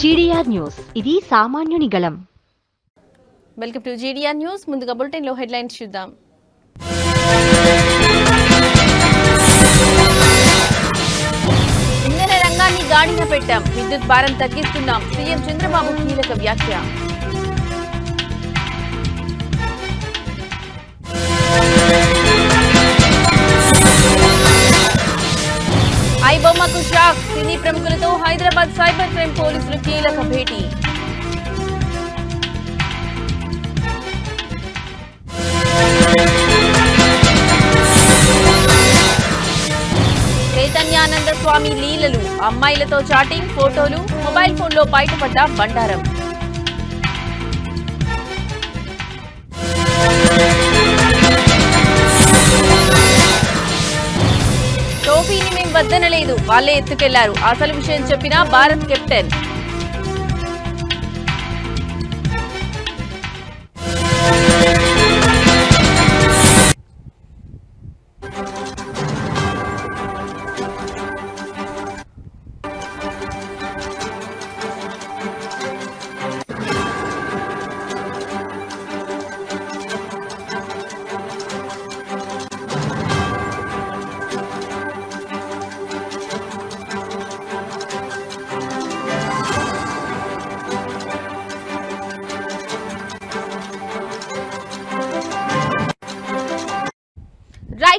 GDR news ఇది సామాన్యుని గళం. Welcome to GDR news. ముందుగా బులెటిన్ లో హెడ్లైన్స్ చూద్దాం. ఇంధన రంగాన్ని గాడిన పెట్టాం, విద్యుత్ భారం తగ్గిస్తున్నాం, సీఎం చంద్రబాబు కీలక వ్యాఖ్య. ఐబొమ్మకు షాక్, సినీ ప్రముఖులతో హైదరాబాద్ సైబర్ క్రైమ్ పోలీసులు కీలక భేటీ. చైతన్యానంద స్వామి లీలలు, అమ్మాయిలతో చాటింగ్, ఫోటోలు, మొబైల్ ఫోన్లో బయటపడ్డ బండారం. ట్రోఫీని మేం వద్దనలేదు, వాళ్లే ఎత్తుకెళ్లారు, అసలు విషయం చెప్పిన భారత్ కెప్టెన్.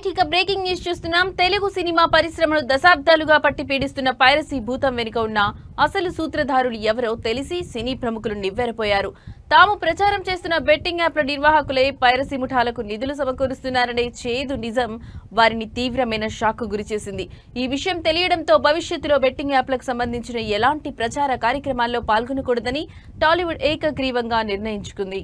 ఇక బ్రేకింగ్ న్యూస్ చూస్తున్నాం. తెలుగు సినిమా పరిశ్రమను దశాబ్దాలుగా పట్టి పీడిస్తున్న పైరసీ భూతం వెనుక ఉన్న అసలు సూత్రధారులు ఎవరో తెలిసి సినీ ప్రముఖులు నివ్వెరపోయారు. తాము ప్రచారం చేస్తున్న బెట్టింగ్ యాప్ల నిర్వాహకులే పైరసీ ముఠాలకు నిధులు సమకూరుస్తున్నారనే చేదు నిజం వారిని తీవ్రమైన షాక్కు గురిచేసింది. ఈ విషయం తెలియడంతో భవిష్యత్తులో బెట్టింగ్ యాప్లకు సంబంధించిన ఎలాంటి ప్రచార కార్యక్రమాల్లో పాల్గొనకూడదని టాలీవుడ్ ఏకగ్రీవంగా నిర్ణయించుకుంది.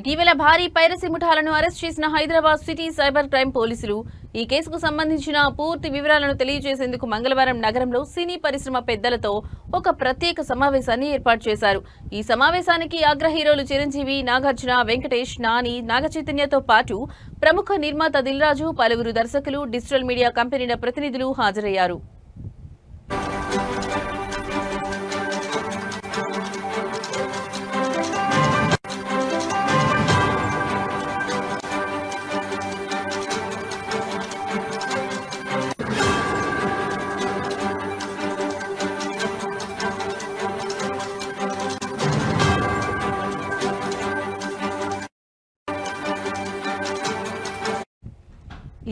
ఇటీవల భారీ పైరసీ ముఠాలను అరెస్ట్ చేసిన హైదరాబాద్ సిటీ సైబర్ క్రైమ్ పోలీసులు ఈ కేసుకు సంబంధించిన పూర్తి వివరాలను తెలియజేసేందుకు మంగళవారం నగరంలో సినీ పరిశ్రమ పెద్దలతో ఒక ప్రత్యేక సమావేశాన్ని ఏర్పాటు చేశారు. ఈ సమావేశానికి అగ్ర హీరోలు చిరంజీవి, నాగార్జున, వెంకటేష్, నాని, నాగచైతన్యతో పాటు ప్రముఖ నిర్మాత దిల్ రాజు, పలువురు దర్శకులు, డిజిటల్ మీడియా కంపెనీల ప్రతినిధులు హాజరయ్యారు.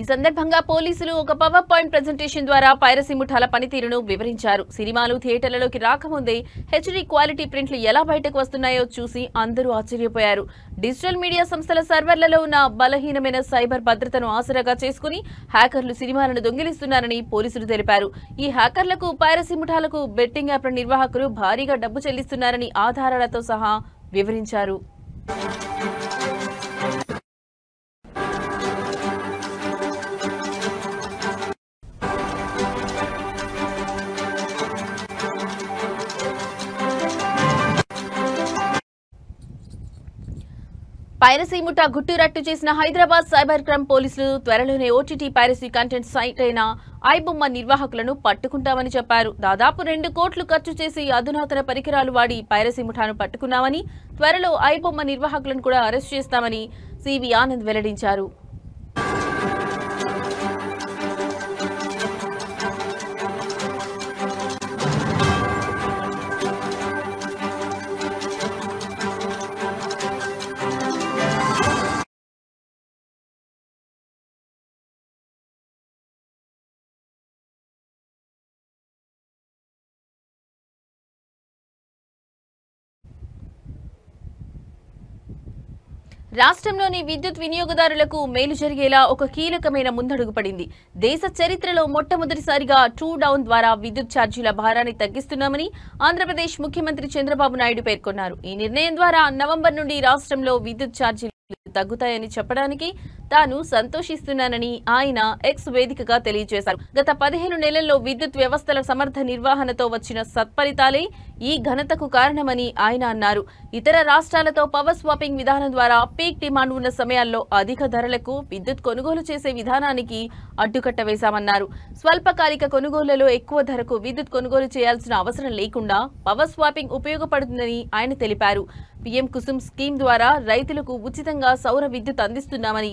ఈ సందర్భంగా పోలీసులు ఒక పవర్ పాయింట్ ప్రెజెంటేషన్ ద్వారా పైరసీ ముఠాల పనితీరును వివరించారు. సినిమాలు థియేటర్లలోకి రాకముందే హెచ్డీ క్వాలిటీ ప్రింట్లు ఎలా బయటకు వస్తున్నాయో చూసి అందరూ ఆశ్చర్యపోయారు. డిజిటల్ మీడియా సంస్థల సర్వర్లలో ఉన్న బలహీనమైన సైబర్ భద్రతను ఆసరాగా చేసుకుని హ్యాకర్లు సినిమాలను దొంగిలిస్తున్నారని పోలీసులు తెలిపారు. ఈ హ్యాకర్లకు, పైరసీ ముఠాలకు బెట్టింగ్ యాప్ల నిర్వాహకులు భారీగా డబ్బు చెల్లిస్తున్నారని ఆధారాలతో సహా వివరించారు. పైరసీ ముఠా గుట్టురట్టు చేసిన హైదరాబాద్ సైబర్ క్రైమ్ పోలీసులు త్వరలోనే ఓటీటీ పైరసీ కంటెంట్ సైట్ అయిన ఐబొమ్మ నిర్వాహకులను పట్టుకుంటామని చెప్పారు. దాదాపు 2 కోట్లు ఖర్చు చేసి అధునాతన పరికరాలు వాడి పైరసీ ముఠాను పట్టుకున్నామని, త్వరలో ఐబొమ్మ నిర్వాహకులను కూడా అరెస్ట్ చేస్తామని సివి ఆనంద్ వెల్లడించారు. రాష్ట్రంలోని విద్యుత్ వినియోగదారులకు మేలు జరిగేలా ఒక కీలకమైన ముందడుగు పడింది. దేశ చరిత్రలో మొట్టమొదటిసారిగా ట్రూ డౌన్ ద్వారా విద్యుత్ ఛార్జీల భారాన్ని తగ్గిస్తున్నామని ఆంధ్రప్రదేశ్ ముఖ్యమంత్రి చంద్రబాబు నాయుడు పేర్కొన్నారు. ఈ నిర్ణయం ద్వారా నవంబర్ నుండి రాష్ట్రంలో విద్యుత్ ఛార్జీలు తగ్గుతాయని చెప్పడానికి తాను సంతోషిస్తున్నానని ఆయన ఎక్స్ వేదికగా తెలియజేశారు. గత 15 నెలల్లో విద్యుత్ వ్యవస్థల సమర్థ నిర్వహణతో వచ్చిన సత్ఫలితాలే ఈ ఘనతకు కారణమని ఆయన అన్నారు. ఇతర రాష్ట్రాలతో పవర్ స్వాపింగ్ విధానం ద్వారా పీక్ డిమాండ్ ఉన్న సమయాల్లో అధిక ధరలకు విద్యుత్ కొనుగోలు చేసే విధానానికి అడ్డుకట్ట వేశామన్నారు. స్వల్పకాలిక కొనుగోళ్లలో ఎక్కువ ధరకు విద్యుత్ కొనుగోలు చేయాల్సిన అవసరం లేకుండా పవర్ స్వాపింగ్ ఉపయోగపడుతుందని ఆయన తెలిపారు. పీఎం కుసుమ్ స్కీమ్ ద్వారా రైతులకు ఉచితంగా సౌర విద్యుత్ అందిస్తున్నామని,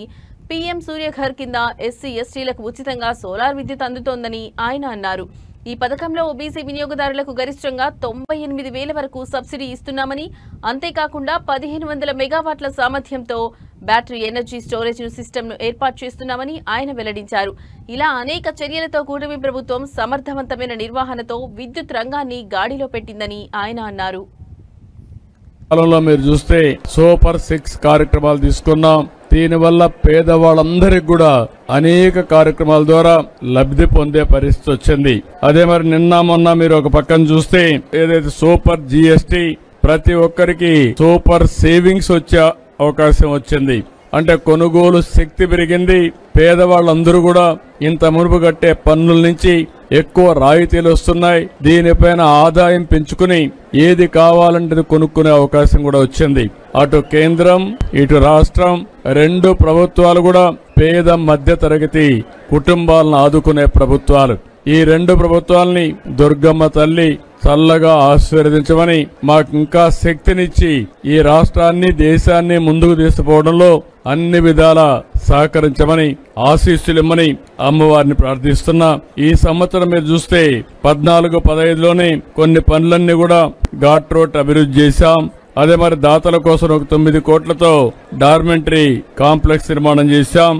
పీఎం సూర్యఘర్ కింద ఎస్సీ ఎస్టీలకు ఉచితంగా సోలార్ విద్యుత్ అందుతోందని ఆయన అన్నారు. ఈ పథకంలో ఓబీసీ వినియోగదారులకు గరిష్టంగా 98,000 వరకు సబ్సిడీ ఇస్తున్నామని, అంతేకాకుండా 1500 మెగావాట్ల సామర్థ్యంతో బ్యాటరీ ఎనర్జీ స్టోరేజ్ సిస్టమ్ను ఏర్పాటు చేస్తున్నామని ఆయన వెల్లడించారు. ఇలా అనేక చర్యలతో కూటమి ప్రభుత్వం సమర్థవంతమైన నిర్వహణతో విద్యుత్ రంగాన్ని గాడిలో పెట్టిందని ఆయన అన్నారు. కాలంలో మీరు చూస్తే సూపర్ 6 కార్యక్రమాలు తీసుకున్నాం. దీనివల్ల పేదవాళ్ళందరికీ కూడా అనేక కార్యక్రమాల ద్వారా లబ్ధి పొందే పరిస్థితి వచ్చింది. అదే మరి నిన్న మొన్న మీరు ఒక పక్కన చూస్తే ఏదైతే సూపర్ జీఎస్టీ ప్రతి ఒక్కరికి సూపర్ సేవింగ్స్ వచ్చే అవకాశం వచ్చింది. అంటే కొనుగోలు శక్తి పెరిగింది. పేదవాళ్ళందరూ కూడా ఇంత మునుపు కట్టే పన్నుల నుంచి ఎక్కువ రాయితీలు వస్తున్నాయి. దీనిపైన ఆదాయం పెంచుకుని ఏది కావాలంటే కొనుక్కునే అవకాశం కూడా వచ్చింది. అటు కేంద్రం ఇటు రాష్ట్రం రెండు ప్రభుత్వాలు కూడా పేద మధ్య తరగతి కుటుంబాలను ఆదుకునే ప్రభుత్వాలు. ఈ రెండు ప్రభుత్వాలని దుర్గమ్మ తల్లి చల్లగా ఆశీర్వదించమని, మాకు ఇంకా శక్తినిచ్చి ఈ రాష్ట్రాన్ని దేశాన్ని ముందుకు తీసుకుపోవడంలో అన్ని విధాల సహకరించమని ఆశీస్సులిమ్మని అమ్మవారిని ప్రార్థిస్తున్నా. ఈ సంవత్సరం మీరు చూస్తే 14-15లోనే కొన్ని పనులన్నీ కూడా ఘాట్ రోడ్ అభివృద్ధి చేశాం. అదే మరి దాతల కోసం ఒక 9 కోట్లతో డార్మెంటరీ కాంప్లెక్స్ నిర్మాణం చేశాం.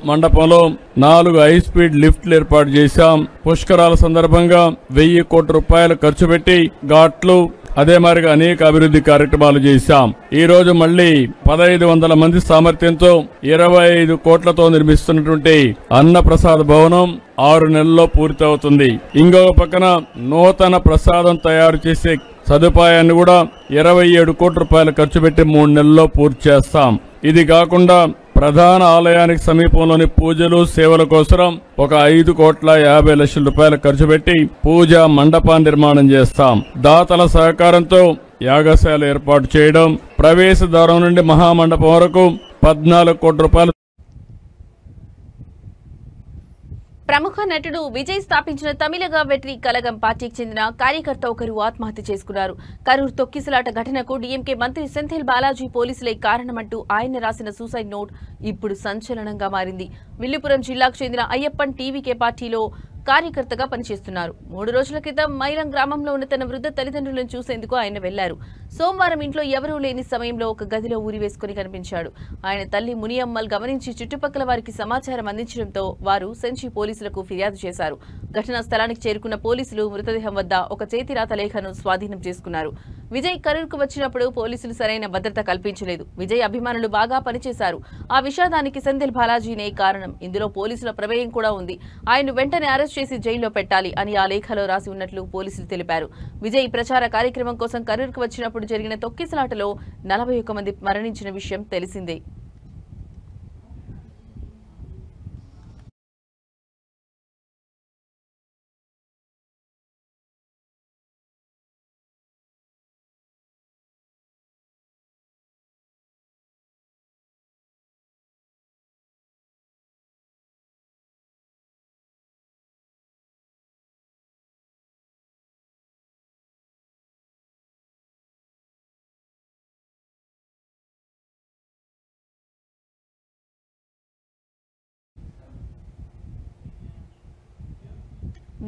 మండపంలో 4 హై స్పీడ్ లిఫ్ట్లు ఏర్పాటు చేశాం. పుష్కరాల సందర్భంగా 1000 కోట్ల రూపాయలు ఖర్చు పెట్టి ఘాట్లు అదే మరిగా అనేక అభివృద్ధి కార్యక్రమాలు చేశాం. ఈ రోజు మళ్లీ 1500 మంది సామర్థ్యంతో 25 కోట్లతో నిర్మిస్తున్నటువంటి అన్నప్రసాద భవనం 6 నెలల్లో పూర్తవుతుంది. ఇంకొక పక్కన నూతన ప్రసాదం తయారు చేసే సదుపాయాన్ని కూడా 27 కోట్ల రూపాయలు ఖర్చు పెట్టి 3 నెలల్లో పూర్తి చేస్తాం. ఇది కాకుండా ప్రధాన ఆలయానికి సమీపంలోని పూజలు సేవల కోసం ఒక 5,50,00,000 రూపాయలు ఖర్చు పెట్టి పూజా మండపాన్ని నిర్మాణం చేస్తాం. దాతల సహకారంతో యాగశాల ఏర్పాటు చేయడం, ప్రవేశ ద్వారం నుండి మహామండపం వరకు 14 కోట్ల రూపాయలు. ప్రముఖ నటుడు విజయ్ స్థాపించిన తమిళగా వెట్రి కలగం పార్టీకి చెందిన కార్యకర్త ఒకరు ఆత్మహత్య చేసుకున్నారు. కరూర్ తొక్కిసలాట ఘటనకు డీఎంకే మంత్రి సెంథిల్ బాలాజీ పోలీసులే కారణమంటూ ఆయన రాసిన సూసైడ్ నోట్ ఇప్పుడు సంచలనంగా మారింది. విల్లుపురం జిల్లాకు చెందిన అయ్యప్పన్ టీవీకే పార్టీలో కార్యకర్తగా పనిచేస్తున్నారు. 3 రోజుల క్రితం మైలం గ్రామంలో ఉన్న తన వృద్ధ తల్లిదండ్రులను చూసేందుకు ఆయన వెళ్లారు. సోమవారం ఇంట్లో ఎవరూ లేని సమయంలో ఒక గదిలో ఊరివేసుకుని కనిపించాడు. ఆయన తల్లి మునియమ్మల్ గమనించి చుట్టుపక్కల వారికి సమాచారం అందించడంతో వారు సెంచి పోలీసులకు ఫిర్యాదు చేశారు. ఘటనా స్థలానికి చేరుకున్న పోలీసులు మృతదేహం వద్ద ఒక చేతిరాత లేఖను స్వాధీనం చేసుకున్నారు. విజయ్ కరూర్కు వచ్చినప్పుడు పోలీసులు సరైన భద్రత కల్పించలేదు. విజయ్ అభిమానులు బాగా పనిచేశారు. ఆ విషాదానికి సెంథిల్ బాలాజీనే కారణం. ఇందులో పోలీసుల ప్రమేయం కూడా ఉంది. ఆయన వెంటనే అరెస్ట్ చేసి జైల్లో పెట్టాలి అని ఆ లేఖలో రాసి ఉన్నట్లు పోలీసులు తెలిపారు. విజయ్ ప్రచార కార్యక్రమం కోసం కరూర్కు వచ్చినప్పుడు జరిగిన తొక్కిసలాటలో 41 మంది మరణించిన విషయం తెలిసిందే.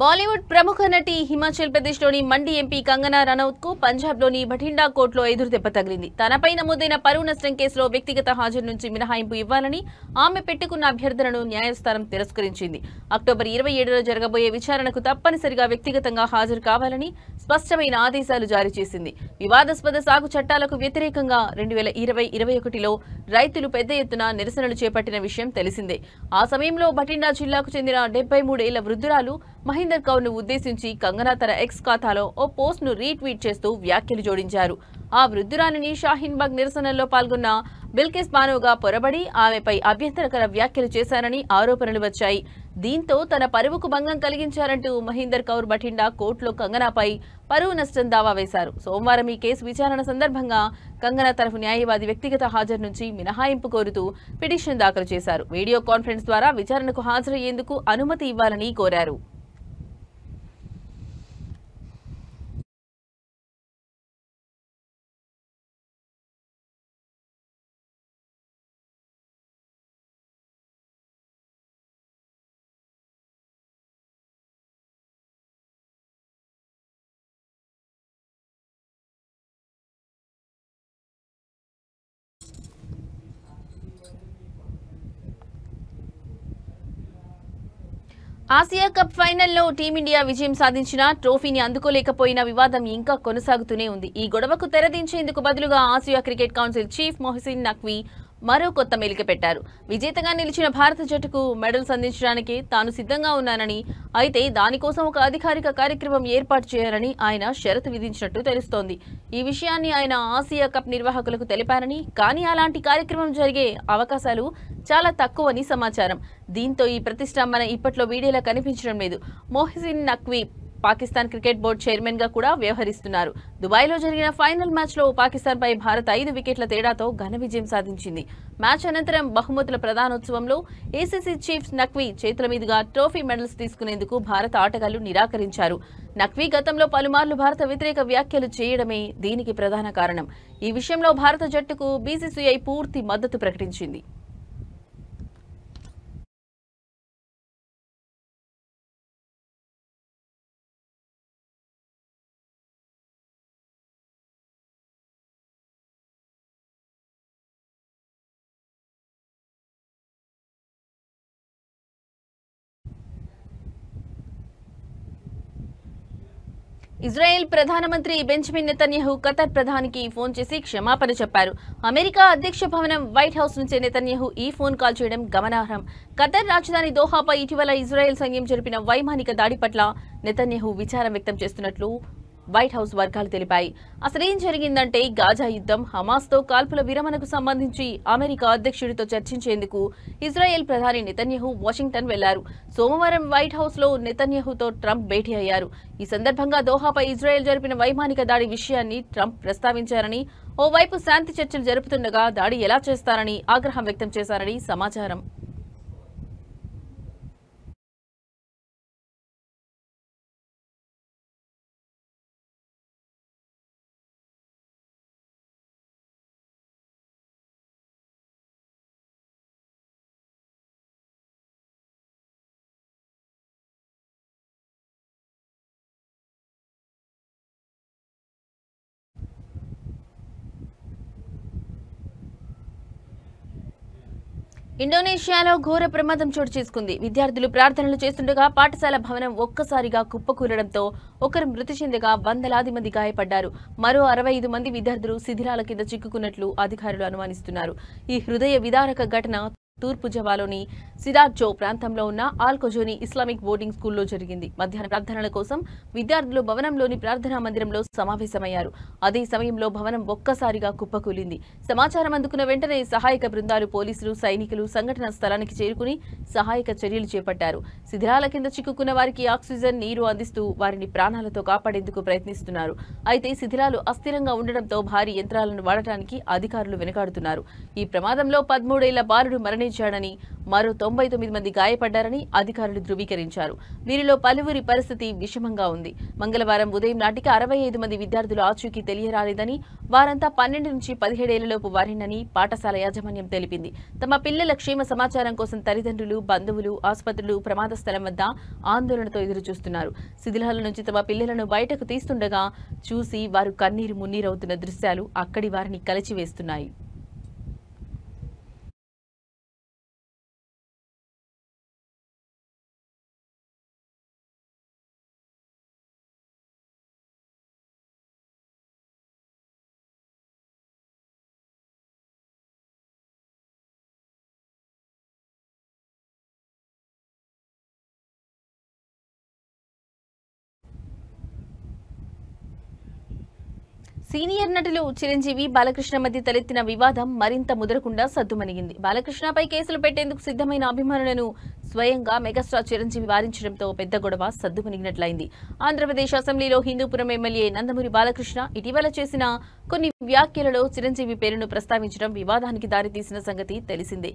బాలీవుడ్ ప్రముఖ నటి హిమాచల్ ప్రదేశ్లోని మండి ఎంపీ కంగనా రనౌత్కు పంజాబ్లోని భటిండా కోర్టులో ఎదురు దెబ్బ తగిలింది. తనపై నమోదైన పరువు నష్టం కేసులో వ్యక్తిగత హాజరు నుంచి మినహాయింపు ఇవ్వాలని ఆమె పెట్టుకున్న అభ్యర్థనను న్యాయస్థానం తిరస్కరించింది. అక్టోబర్ 27లో జరగబోయే విచారణకు తప్పనిసరిగా వ్యక్తిగతంగా హాజరు కావాలని స్పష్టమైన ఆదేశాలు జారీ చేసింది. వివాదాస్పద సాగు చట్టాలకు వ్యతిరేకంగా 2020-21లో రైతులు పెద్ద ఎత్తున నిరసనలు చేపట్టిన విషయం తెలిసిందే. ఆ సమయంలో భటిండా జిల్లాకు చెందిన 73 ఏళ్ల వృద్ధురాలు మహేందర్ కౌర్ ను ఉద్దేశించి కంగనా తన ఎక్స్ ఖాతాలో ఓ పోస్ట్ ను రీట్వీట్ చేస్తూ వ్యాఖ్యలు జోడించారు. ఆ వృద్ధురాలిని షాహీన్ బాగ్ నిరసనల్లో పాల్గొన్న బిల్కిస్ బానోగా పొరబడి ఆమెపై అభ్యంతరకర వ్యాఖ్యలు చేశారని ఆరోపణలు వచ్చాయి. దీంతో తన పరువుకు భంగం కలిగించారంటూ మహేందర్ కౌర్ బఠిండా కోర్టులో కంగనాపై పరువు నష్టం దావా వేశారు. సోమవారం ఈ కేసు విచారణ సందర్భంగా కంగనా తరఫు న్యాయవాది వ్యక్తిగత హాజరు నుంచి మినహాయింపు కోరుతూ పిటిషన్ దాఖలు చేశారు. వీడియో కాన్ఫరెన్స్ ద్వారా విచారణకు హాజరయ్యేందుకు అనుమతి ఇవ్వాలని కోరారు. ఆసియా కప్ ఫైనల్లో టీమిండియా విజయం సాధించినా ట్రోఫీని అందుకోలేకపోయిన వివాదం ఇంకా కొనసాగుతూనే ఉంది. ఈ గొడవకు తెరదించేందుకు బదులుగా Asia cricket council chief Mohsin Naqvi మరో కొత్త మెలిక పెట్టారు. విజేతగా నిలిచిన భారత జట్టుకు మెడల్స్ అందించడానికి తాను సిద్ధంగా ఉన్నానని, అయితే దానికోసం ఒక అధికారిక కార్యక్రమం ఏర్పాటు చేయాలని ఆయన షరతు విధించినట్టు తెలుస్తోంది. ఈ విషయాన్ని ఆయన ఆసియా కప్ నిర్వాహకులకు తెలిపారని, కానీ అలాంటి కార్యక్రమం జరిగే అవకాశాలు చాలా తక్కువని సమాచారం. దీంతో ఈ ప్రతిష్టంభన ఇప్పట్లో వీడియోలో కనిపించడం లేదు. Mohsin Naqvi Pakistan cricket board chairman గా కూడా వ్యవహరిస్తున్నారు. దుబాయ్లో జరిగిన ఫైనల్ మ్యాచ్లో పాకిస్తాన్పై భారత్ 5 వికెట్ల తేడాతో ఘన విజయం సాధించింది. మ్యాచ్ అనంతరం బహుమతుల ప్రదానోత్సవంలో ఏసీసీ చీఫ్ నఖ్వీ చేతుల మీదుగా ట్రోఫీ మెడల్స్ తీసుకునేందుకు భారత ఆటగాళ్లు నిరాకరించారు. నఖ్వీ గతంలో పలుమార్లు భారత వ్యతిరేక వ్యాఖ్యలు చేయడమే దీనికి ప్రధాన కారణం. ఈ విషయంలో భారత జట్టుకు బీసీసీఐ పూర్తి మద్దతు ప్రకటించింది. ఇజ్రాయెల్ ప్రధానమంత్రి బెంజమిన్ నెతన్యాహు ఖతర్ ప్రధానికి ఫోన్ చేసి క్షమాపణ చెప్పారు. అమెరికా అధ్యక్ష భవనం వైట్ హౌస్ నుంచే నెతన్యాహు ఈ ఫోన్ కాల్ చేయడం గమనార్హం. ఖతర్ రాజధాని దోహాపై ఇటీవల ఇజ్రాయెల్ సైన్యం జరిపిన వైమానిక దాడి పట్ల నెతన్యాహు విచారం వ్యక్తం చేస్తున్నట్లు వైట్ హౌస్ వర్గాలు తెలిపాయి. అసలేం జరిగిందంటే గాజా యుద్ధం, హమాస్తో కాల్పుల విరమణకు సంబంధించి అమెరికా అధ్యక్షుడితో చర్చించేందుకు ఇజ్రాయెల్ ప్రధాని నెతన్యాహు వాషింగ్టన్ వెళ్లారు. సోమవారం వైట్ హౌస్ లో నెతన్యాహుతో ట్రంప్ భేటీ అయ్యారు. ఈ సందర్భంగా దోహాపై ఇజ్రాయెల్ జరిపిన వైమానిక దాడి విషయాన్ని ట్రంప్ ప్రస్తావించారని, ఓవైపు శాంతి చర్చలు జరుపుతుండగా దాడి ఎలా చేస్తారని ఆగ్రహం వ్యక్తం చేశారని సమాచారం. ఇండోనేషియాలో ఘోర ప్రమాదం చోటు చేసుకుంది. విద్యార్థులు ప్రార్థనలు చేస్తుండగా పాఠశాల భవనం ఒక్కసారిగా కుప్పకూలడంతో ఒకరు మృతి చెందగా వందలాది మంది గాయపడ్డారు. మరో 65 మంది విద్యార్థులు శిథిలాల కింద చిక్కుకున్నట్లు అధికారులు అనుమానిస్తున్నారు. ఈ హృదయ విదారక ఘటన తూర్పు జవాలోని సిడార్జో ప్రాంతంలో ఉన్న ఆల్కొజోని ఇస్లామిక్ బోర్డింగ్ స్కూల్లో జరిగింది. మధ్యాహ్న ప్రార్థనల కోసం విద్యార్థులు భవనంలోని ప్రార్థనా మందిరంలో సమావేశమయ్యారు. అదే సమయంలో భవనం ఒక్కసారిగా కుప్పకూలింది. సమాచారం అందుకున్న వెంటనే సహాయక బృందాలు, పోలీసులు, సైనికులు సంఘటనా స్థలానికి చేరుకుని సహాయక చర్యలు చేపట్టారు. శిథిలాల కింద చిక్కుకున్న వారికి ఆక్సిజన్, నీరు అందిస్తూ వారిని ప్రాణాలతో కాపాడేందుకు ప్రయత్నిస్తున్నారు. అయితే శిథిలాలు అస్థిరంగా ఉండడంతో భారీ యంత్రాలను వాడటానికి అధికారులు వెనుకాడుతున్నారు. ఈ ప్రమాదంలో 13 ఏళ్ల బాలుడు మరణించాడని, మరో 99 మంది గాయపడ్డారని అధికారులు ధృవీకరించారు. వీరిలో పలువురి పరిస్థితి విషమంగా ఉంది. మంగళవారం ఉదయం నాటికి 65 మంది విద్యార్థులు ఆచూకీ తెలియరాలేదని, వారంతా 12 నుంచి 17 ఏళ్లలోపు వారినని పాఠశాల యాజమాన్యం తెలిపింది. తమ పిల్లల క్షేమ సమాచారం కోసం తల్లిదండ్రులు, బంధువులు ఆసుపత్రులు ప్రమాద స్థలం వద్ద ఆందోళనతో ఎదురుచూస్తున్నారు. శిథిలాల నుంచి తమ పిల్లలను బయటకు తీస్తుండగా చూసి వారు కన్నీరు మున్నీరవుతున్న దృశ్యాలు అక్కడి వారిని కలిచివేస్తున్నాయి. సీనియర్ నటులు చిరంజీవి బాలకృష్ణ మధ్య తలెత్తిన వివాదం మరింత ముదరకుండా సద్దుమణిగింది. బాలకృష్ణపై కేసులు పెట్టేందుకు సిద్ధమైన అభిమానులను స్వయంగా మెగాస్టార్ చిరంజీవి వారించడంతో పెద్ద గొడవ సద్దుమణిగినట్లయింది. ఆంధ్రప్రదేశ్ అసెంబ్లీలో హిందూపురం ఎమ్మెల్యే నందమూరి బాలకృష్ణ ఇటీవల చేసిన కొన్ని వ్యాఖ్యలలో చిరంజీవి పేరును ప్రస్తావించడం వివాదానికి దారితీసిన సంగతి తెలిసిందే.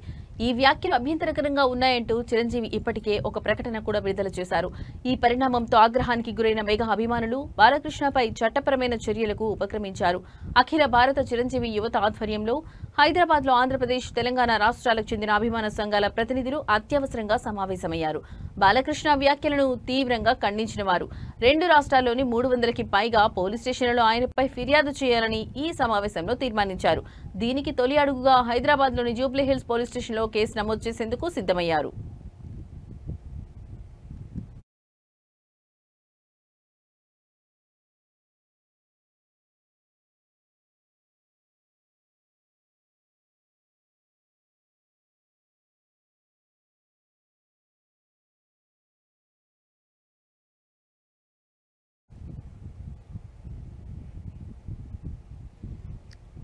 ఈ వ్యాఖ్యలు అభ్యంతరకరంగా ఉన్నాయంటూ చిరంజీవి ఇప్పటికే ఒక ప్రకటన కూడా విడుదల చేశారు. ఈ పరిణామంతో ఆగ్రహానికి గురైన మెగా అభిమానులు బాలకృష్ణపై చట్టపరమైన చర్యలకు ఉపక్రమించారు. అఖిల భారత చిరంజీవి యువత ఆధ్వర్యంలో హైదరాబాద్ లో ఆంధ్రప్రదేశ్, తెలంగాణ రాష్ట్రాలకు చెందిన అభిమాన సంఘాల ప్రతినిధులు అత్యవసరంగా సమావేశమయ్యారు. బాలకృష్ణ వ్యాఖ్యలను తీవ్రంగా ఖండించిన వారు 2 రాష్ట్రాల్లోని 300కి పైగా పోలీస్ స్టేషన్లలో ఆయనపై ఫిర్యాదు చేయాలని ఈ సమావేశంలో తీర్మానించారు. దీనికి తొలి అడుగుగా హైదరాబాద్లోని జూబ్లీహిల్స్ పోలీస్ స్టేషన్లో కేసు నమోదు చేసేందుకు సిద్ధమయ్యారు.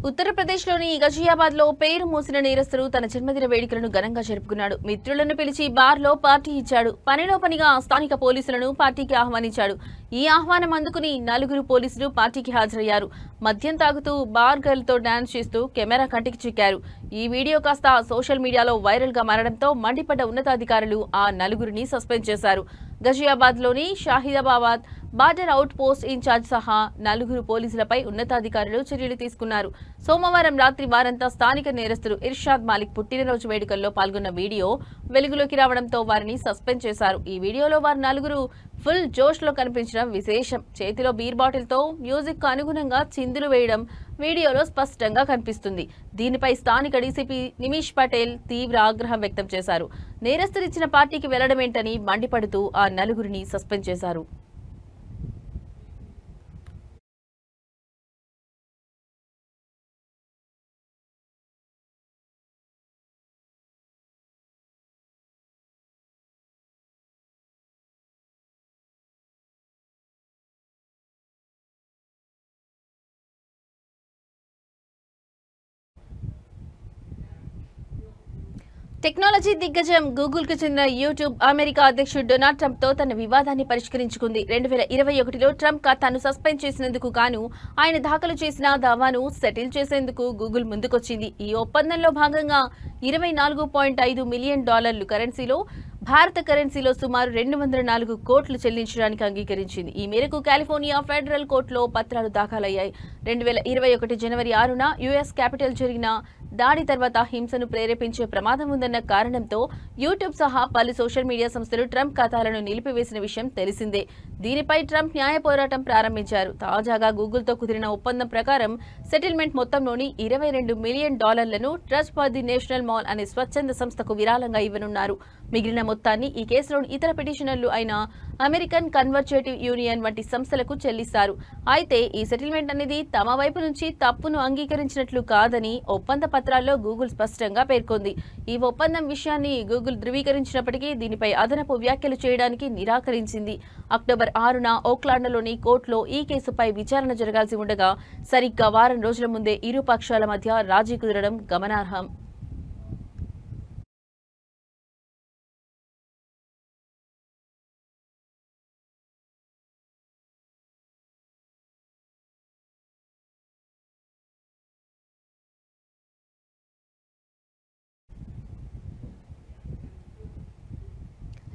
ఉత్తరప్రదేశ్లోని గజియాబాద్ లో పేరు మోసిన నేరస్తుడు తన జన్మదిన వేడుకలను ఘనంగా జరుపుకున్నాడు. మిత్రులను పిలిచి బార్లో పార్టీ ఇచ్చాడు. పనిలో పనిగా స్థానిక పోలీసులను పార్టీకి ఆహ్వానించాడు. ఈ ఆహ్వానం అందుకుని 4 పోలీసులు పార్టీకి హాజరయ్యారు. మద్యం తాగుతూ బార్ గర్ల్ తో డాన్స్ చేస్తూ కెమెరా కంటికి చిక్కారు. ఈ వీడియో కాస్త సోషల్ మీడియాలో వైరల్ గా మారడంతో మండిపడ్డ ఉన్నతాధికారులు ఆ 4గురిని సస్పెండ్ చేశారు. గజియాబాద్ లోని షాహిదాబాద్ బార్డర్ అవుట్ పోస్ట్ ఇన్ఛార్జ్ సహా 4 పోలీసులపై ఉన్నతాధికారులు చర్యలు తీసుకున్నారు. సోమవారం రాత్రి వారంతా స్థానిక నేరస్తుడు ఇర్షాద్ మాలిక్ పుట్టినరోజు వేడుకల్లో పాల్గొన్న వీడియో వెలుగులోకి రావడంతో వారిని సస్పెండ్ చేశారు. ఈ వీడియోలో వారు 4 ఫుల్ జోష్ లో కనిపించడం విశేషం. చేతిలో బీర్ బాటిల్ తో మ్యూజిక్ కు అనుగుణంగా చిందులు వేయడం వీడియోలో స్పష్టంగా కనిపిస్తుంది. దీనిపై స్థానిక డీసీపీ నిమిష్ పటేల్ తీవ్ర ఆగ్రహం వ్యక్తం చేశారు. నేరస్తులిచ్చిన పార్టీకి వెళ్లడమేంటని మండిపడుతూ ఆ 4గురిని సస్పెండ్ చేశారు. టెక్నాలజీ దిగ్గజం గూగుల్ కు చెందిన యూట్యూబ్ అమెరికా అధ్యక్షుడు డొనాల్డ్ ట్రంప్ తో తన వివాదాన్ని పరిష్కరించుకుంది. 2021లో ట్రంప్ ఖాతాను సస్పెండ్ చేసినందుకు గాను ఆయన దాఖలు చేసిన దావాను సెటిల్ చేసేందుకు గూగుల్ ముందుకొచ్చింది. ఈ ఒప్పందంలో భాగంగా $24.5 మిలియన్ కరెన్సీలో భారత కరెన్సీలో సుమారు 204 కోట్లు చెల్లించడానికి అంగీకరించింది. ఈ మేరకు కాలిఫోర్నియా ఫెడరల్ కోర్టులో పత్రాలు దాఖలయ్యాయి. 2021 జనవరి 6న యుఎస్ క్యాపిటల్ జరిగిన దాడి తర్వాత హింసను ప్రేరేపించే ప్రమాదం ఉందన్న కారణంతో యూట్యూబ్ సహా పలు సోషల్ మీడియా సంస్థలు ట్రంప్ ఖాతాలను నిలిపివేసిన విషయం తెలిసిందే. దీనిపై ట్రంప్ న్యాయ పోరాటం ప్రారంభించారు. తాజాగా గూగుల్తో కుదిరిన ఒప్పందం ప్రకారం సెటిల్మెంట్ మొత్తంలోని $22 million Trust for the National Mall అనే స్వచ్ఛంద సంస్థకు విరాళంగా ఇవ్వనున్నారు. మిగిలిన మొత్తాన్ని ఈ కేసులోని ఇతర పిటిషనర్లు అయిన అమెరికన్ కన్వర్జేటివ్ యూనియన్ వంటి సంస్థలకు చెల్లిస్తారు. అయితే ఈ సెటిల్మెంట్ అనేది తమ వైపు నుంచి తప్పును అంగీకరించినట్లు కాదని ఒప్పంద పత్రాల్లో గూగుల్ స్పష్టంగా పేర్కొంది. ఈ ఒప్పందం విషయాన్ని గూగుల్ ధృవీకరించినప్పటికీ దీనిపై అదనపు వ్యాఖ్యలు చేయడానికి నిరాకరించింది. అక్టోబర్ 6న ఓక్లాండ్లోని కోర్టులో ఈ కేసుపై విచారణ జరగాల్సి ఉండగా సరిగ్గా వారం రోజుల ముందే ఇరు పక్షాల మధ్య రాజీ కుదరడం గమనార్హం.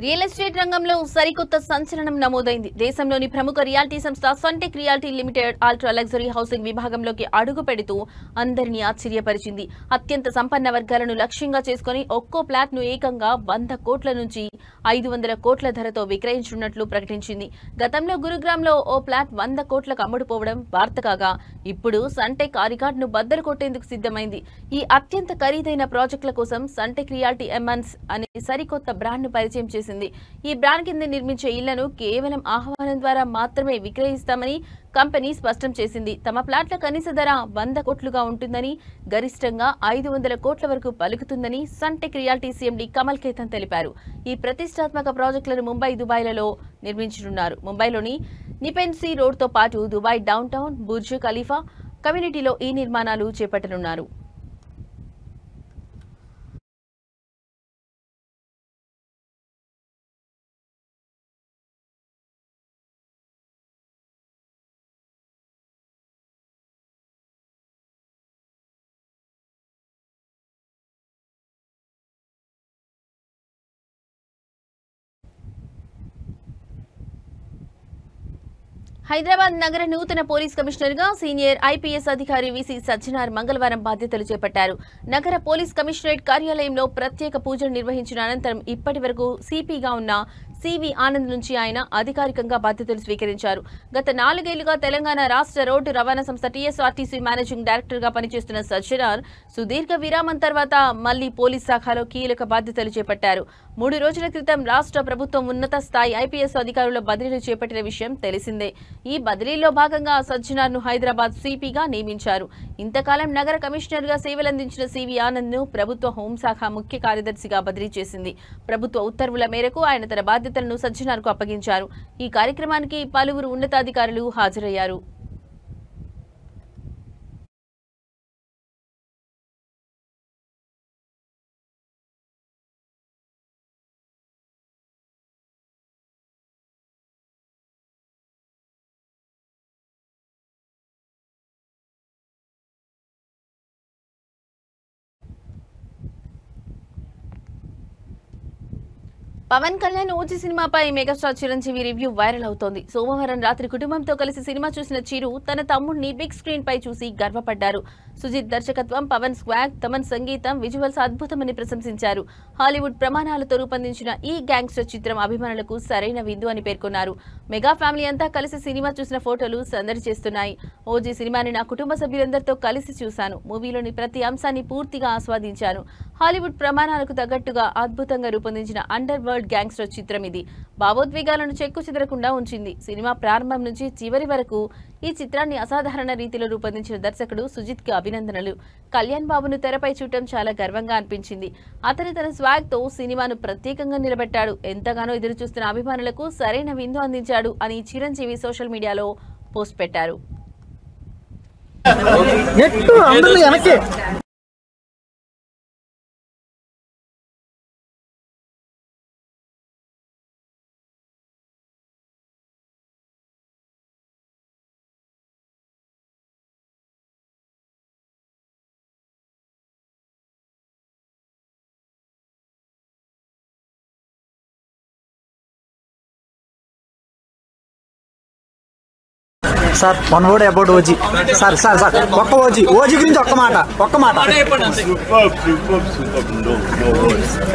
రియల్ ఎస్టేట్ రంగంలో సరికొత్త సంచలనం నమోదైంది. దేశంలోని ప్రముఖ రియాలిటీ సంస్థ Sunteck Realty Limited ultra luxury housing విభాగంలోకి అడుగు పెడుతూ అందరినీ ఆశ్చర్యపరిచింది. అత్యంత సంపన్న వర్గాలను లక్ష్యంగా చేసుకుని ఒక్కో ఫ్లాట్ ను ఏకంగా 100 కోట్ల నుంచి 500 కోట్ల ధరతో విక్రయించనున్నట్లు ప్రకటించింది. గతంలో గురుగ్రామ్లో ఓ ఫ్లాట్ 100 కోట్లకు అమ్ముడుపోవడం వార్త కాగా ఇప్పుడు సన్టెక్ ఆ రికార్డును బద్దలు కొట్టేందుకు సిద్ధమైంది. ఈ అత్యంత ఖరీదైన ప్రాజెక్టుల కోసం సన్టెక్ రియాలిటీ ఎమన్స్ అనే సరికొత్త బ్రాండ్ ను పరిచయం చేసింది. ఈ బ్రాండ్ కింద నిర్మించే ఇళ్లను కేవలం ఆహ్వానం ద్వారా మాత్రమే విక్రయిస్తామని కంపెనీ స్పష్టం చేసింది. తమ ఫ్లాట్ల కనీస ధర 100 కోట్లుగా ఉంటుందని, గరిష్టంగా 500 కోట్ల వరకు పలుకుతుందని సన్టెక్ రియాలిటీ సీఎండీ కమల్ ఖేతన్ తెలిపారు. ఈ ప్రతిష్టాత్మక ప్రాజెక్టులను ముంబై, దుబాయ్లలో నిర్మించనున్నారు. ముంబైలోని నిపెన్సీ రోడ్ తో పాటు Dubai down town, Burj Khalifa, కమ్యూనిటీలో ఈ నిర్మాణాలు చేపట్టనున్నారు. హైదరాబాద్ నగర నూతన పోలీస్ కమిషనర్ గా సీనియర్ ఐపీఎస్ అధికారి వీసీ సజ్జనార్ మంగళవారం బాధ్యతలు చేపట్టారు. నగర పోలీస్ కమిషనరేట్ కార్యాలయంలో ప్రత్యేక పూజలు నిర్వహించిన అనంతరం ఇప్పటి వరకు సిపిగా ఉన్న సివి ఆనంద్ నుంచి ఆయన అధికారికంగా బాధ్యతలు స్వీకరించారు. గత 4 ఏళ్లుగా తెలంగాణ రాష్ట్ర రోడ్డు రవాణా సంస్థ టీఎస్ఆర్టీసీ మేనేజింగ్ డైరెక్టర్ గా పనిచేస్తున్న సజ్జనార్ సుదీర్ఘ విరామం తర్వాత మళ్లీ పోలీస్ శాఖలో కీలక బాధ్యతలు చేపట్టారు. 3 రోజుల క్రితం రాష్ట్ర ప్రభుత్వం ఉన్నత స్థాయి ఐపీఎస్ అధికారుల బదిలీలు చేపట్టిన విషయం తెలిసిందే. ఈ బదిలీలో భాగంగా సజ్జనార్ ను హైదరాబాద్ సిపిగా నియమించారు. ఇంతకాలం నగర కమిషనర్ గా సేవలందించిన సివి ఆనంద్ ను ప్రభుత్వ హోంశాఖ ముఖ్య కార్యదర్శిగా బదిలీ చేసింది. ప్రభుత్వ ఉత్తర్వుల మేరకు ఆయన తన బాధ్యతలను సజ్జనార్ కు అప్పగించారు. ఈ కార్యక్రమానికి పలువురు ఉన్నతాధికారులు హాజరయ్యారు. పవన్ కళ్యాణ్ ఓజీ సినిమాపై మెగాస్టార్ చిరంజీవి రివ్యూ వైరల్ అవుతోంది. సోమవారం రాత్రి కుటుంబంతో కలిసి సినిమా చూసిన చిరు తన తమ్ముడిని బిగ్ స్క్రీన్ పై చూసి గర్వపడ్డారు. సుజిత్ దర్శకత్వం, పవన్ స్క్వాగ్, తమన్ సంగీతం, విజువల్స్ అద్భుతమని ప్రశంసించారు. హాలీవుడ్ ప్రమాణాలతో రూపొందించిన ఈ గ్యాంగ్స్టర్ చిత్రం అభిమానులకు సరైన విందు అని పేర్కొన్నారు. మెగా ఫ్యామిలీ అంతా కలిసి సినిమా చూసిన ఫోటోలు సందడి చేస్తున్నాయి. ఓజీ సినిమాని నా కుటుంబ సభ్యులందరితో కలిసి చూశాను. మూవీలోని ప్రతి అంశాన్ని పూర్తిగా ఆస్వాదించాను. హాలీవుడ్ ప్రమాణాలకు తగ్గట్టుగా అద్భుతంగా రూపొందించిన అండర్ వరల్డ్ గ్యాంగ్స్టర్ చిత్రం ఇది. భావోద్వేగాలను చెక్కు చెదరకుండా ఉంచింది. సినిమా ప్రారంభం నుంచి చివరి వరకు ఈ చిత్రాన్ని అసాధారణ రీతిలో రూపొందించిన దర్శకుడు సుజిత్ కి అభినందనలు. కళ్యాణ్ బాబును తెరపై చూడటం చాలా గర్వంగా అనిపించింది. అతను తన స్వాగ్ తో సినిమాను ప్రత్యేకంగా నిలబెట్టాడు. ఎంతగానో ఎదురు చూస్తున్న అభిమానులకు సరైన విందు అందించాడు అని చిరంజీవి సోషల్ మీడియాలో పోస్ట్ పెట్టారు. Sir 1 word about OG. Sir ఒక్క ఓజీ గురించి ఒక్క మాట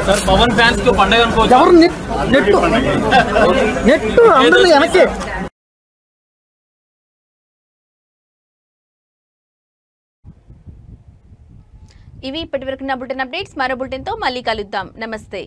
సార్ పవన్ ఫ్యాన్స్ కి పండగ అనుకోవచ్చు. ఎవరు నెట్టు అందరూ వెనక్కి. ఇవి ఇప్పటివరకు నా బులెటిన్ అప్డేట్స్. మరో బులెటిన్ తో మళ్ళీ కలుద్దాం. నమస్తే.